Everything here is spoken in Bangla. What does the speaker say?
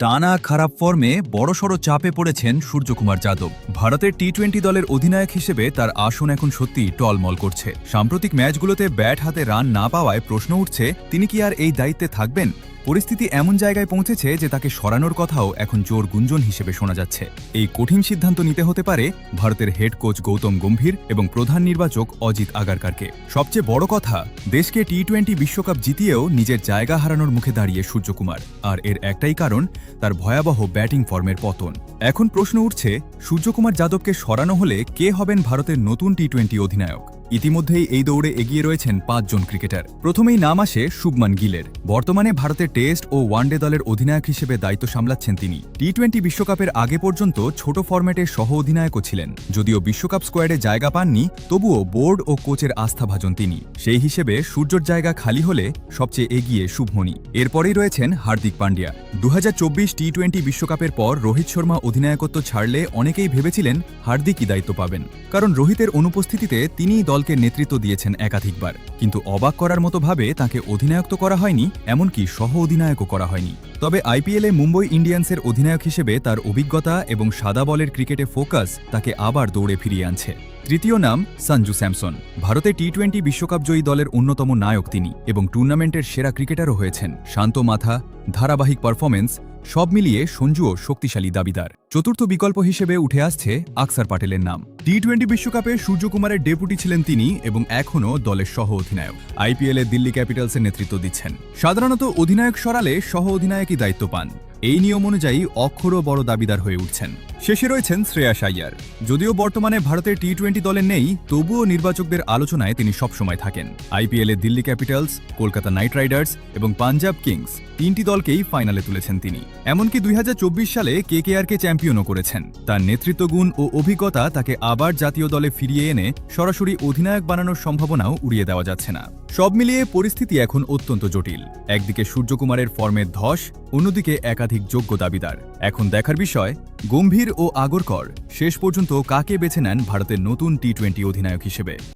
টানা খারাপ ফর্মে বড়সড় চাপে পড়েছেন সূর্যকুমার যাদব। ভারতের টি-20 দলের অধিনায়ক হিসেবে তার আসন এখন সত্যিই টলমল করছে। সাম্প্রতিক ম্যাচগুলোতে ব্যাট হাতে রান না পাওয়ায় প্রশ্ন উঠছে, তিনি কি আর এই দায়িত্বে থাকবেন? পরিস্থিতি এমন জায়গায় পৌঁছেছে যে তাকে সরানোর কথাও এখন জোর গুঞ্জন হিসেবে শোনা যাচ্ছে। এই কঠিন সিদ্ধান্ত নিতে হতে পারে ভারতের হেড কোচ গৌতম গম্ভীর এবং প্রধান নির্বাচক অজিত আগারকারকে। সবচেয়ে বড় কথা, দেশকে টি-20 বিশ্বকাপ জিতিয়েও নিজের জায়গা হারানোর মুখে দাঁড়িয়ে সূর্যকুমার, আর এর একটাই কারণ তার ভয়াবহ ব্যাটিং ফর্মের পতন। এখন প্রশ্ন উঠছে, সূর্যকুমার যাদবকে সরানো হলে কে হবেন ভারতের নতুন টি-20 অধিনায়ক? ইতিমধ্যেই এই দৌড়ে এগিয়ে রয়েছেন 5 জন ক্রিকেটার। প্রথমেই নাম আসে শুভমান গিলের। বর্তমানে ভারতের টেস্ট ও ওয়ানডে দলের অধিনায়ক হিসেবে দায়িত্ব সামলাচ্ছেন তিনি। টি-20 বিশ্বকাপের আগে পর্যন্ত ছোট ফরম্যাটের সহ অধিনায়কও ছিলেন। যদিও বিশ্বকাপ স্কোয়াডে জায়গা পাননি, তবুও বোর্ড ও কোচের আস্থাভাজন তিনি। সেই হিসেবে সূর্যর জায়গা খালি হলে সবচেয়ে এগিয়ে শুভমনি। এরপরেই রয়েছেন হার্দিক পান্ডিয়া। 2024 টি-20 বিশ্বকাপের পর রোহিত শর্মা অধিনায়কত্ব ছাড়লে অনেকেই ভেবেছিলেন হার্দিকই দায়িত্ব পাবেন, কারণ রোহিতের অনুপস্থিতিতে তিনিই দলকে নেতৃত্ব দিয়েছেন একাধিকবার। কিন্তু অবাক করার মতো ভাবে তাকে অধিনায়ক করা হয়নি, এমনকি সহ অধিনায়কও করা হয়নি। তবে আইপিএলে মুম্বই ইন্ডিয়ান্সের অধিনায়ক হিসেবে তার অভিজ্ঞতা এবং সাদা বলের ক্রিকেটে ফোকাস তাকে আবার দৌড়ে ফিরিয়ে আনছে। তৃতীয় নাম সঞ্জু স্যামসন। ভারতে টি-20 বিশ্বকাপ জয়ী দলের অন্যতম নায়ক তিনি এবং টুর্নামেন্টের সেরা ক্রিকেটারও হয়েছেন। শান্ত মাথা, ধারাবাহিক পারফরমেন্স, সব মিলিয়ে সঞ্জুও শক্তিশালী দাবিদার। চতুর্থ বিকল্প হিসেবে উঠে আসছে আকসার প্যাটেলের নাম। টি-20 বিশ্বকাপে সূর্যকুমারের ডেপুটি ছিলেন তিনি এবং এখনও দলের সহ অধিনায়ক। আইপিএলে দিল্লি ক্যাপিটালসের নেতৃত্ব দিচ্ছেন। সাধারণত অধিনায়ক সরালে সহ অধিনায়কই দায়িত্ব পান। এই নিয়ম অনুযায়ী অক্ষরও বড় দাবিদার হয়ে উঠছেন। শেষে রয়েছেন শ্রেয়াস আইয়ার। যদিও বর্তমানে ভারতের টি-20 দলে নেই, তবুও নির্বাচকদের আলোচনায় তিনি সবসময় থাকেন। আইপিএলে Delhi Capitals, Kolkata night Riders এবং পাঞ্জাব কিংস তিনটি দলকেই ফাইনালে তুলেছেন তিনি। এমনকি 2024 সালে কেকেআরকে চ্যাম্পিয়নও করেছেন। তার নেতৃত্বগুণ ও অভিজ্ঞতা তাকে আবার জাতীয় দলে ফিরিয়ে এনে সরাসরি অধিনায়ক বানানোর সম্ভাবনাও উড়িয়ে দেওয়া যাচ্ছে না। সব মিলিয়ে পরিস্থিতি এখন অত্যন্ত জটিল। একদিকে সূর্যকুমারের ফর্মের ধস, অন্যদিকে একাধিক যোগ্য দাবিদার। এখন দেখার বিষয়, গম্ভীর ও আগরকর শেষ পর্যন্ত কাকে বেছে নেন ভারতের নতুন টি-20 অধিনায়ক হিসেবে।